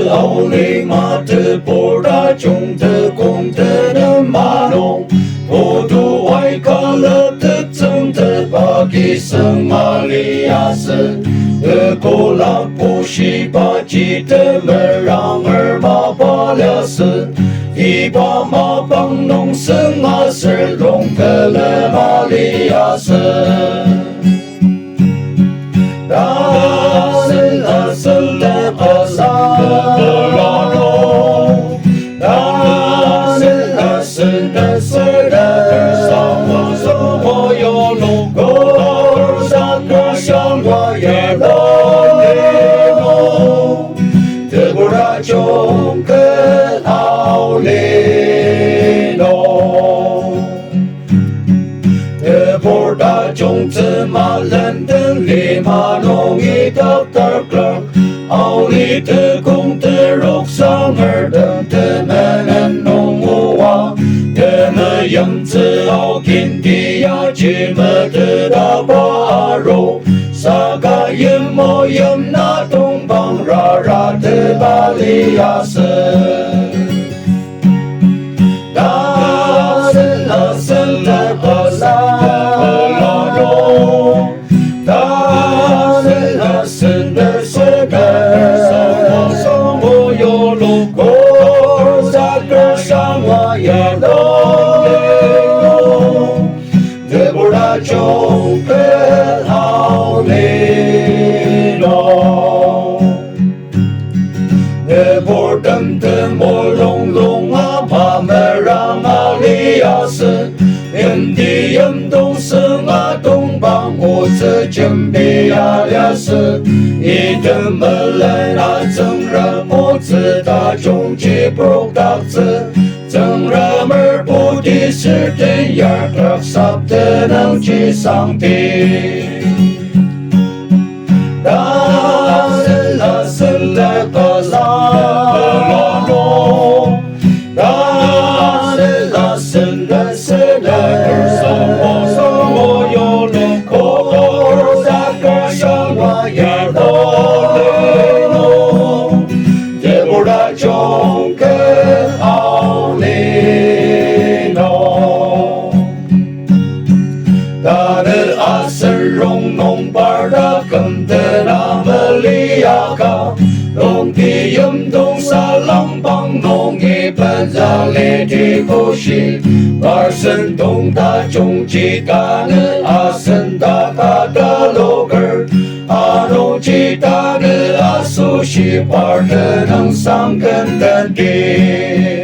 奥利马的波达中的功德的马龙，波多外卡勒的增的巴基圣玛利亚斯。的古拉布西巴基的门让尔玛巴拉斯，伊巴马邦农森阿斯隆格勒玛利亚斯，达森阿森的巴萨的拉隆，达森阿森的斯的萨瓦索莫尤隆戈萨克香瓦耶罗。中跟奥利诺，的波达种子马兰登里马龙伊达达克，奥利的公的肉桑尔登的门恩农乌瓦，的么样子奥金迪亚吉么的大巴罗。萨嘎耶摩耶那东邦拉拉的巴利亚斯，达森拉森的巴萨拉罗，达森拉森的斯格萨摩尤鲁果萨格桑瓦耶罗，德布拉中跟奥利诺，的波登的莫隆隆阿帕梅让阿利亚斯，印地印东森阿东邦我这真比亚利亚斯，伊的莫来那增热莫子大中吉布达子。增热门不敌是的亚克萨的能去上帝。达森拉森的巴萨拉罗，达森拉森的斯的萨摩尤鲁科萨克香瓦耶罗雷诺，德布拉中跟奥利诺，达的阿森荣农巴达根的。龙皮印东沙朗邦农伊本扎里提库西，巴森东大中吉达的阿森达卡达罗格，阿隆吉达的阿苏西巴的能桑根的地。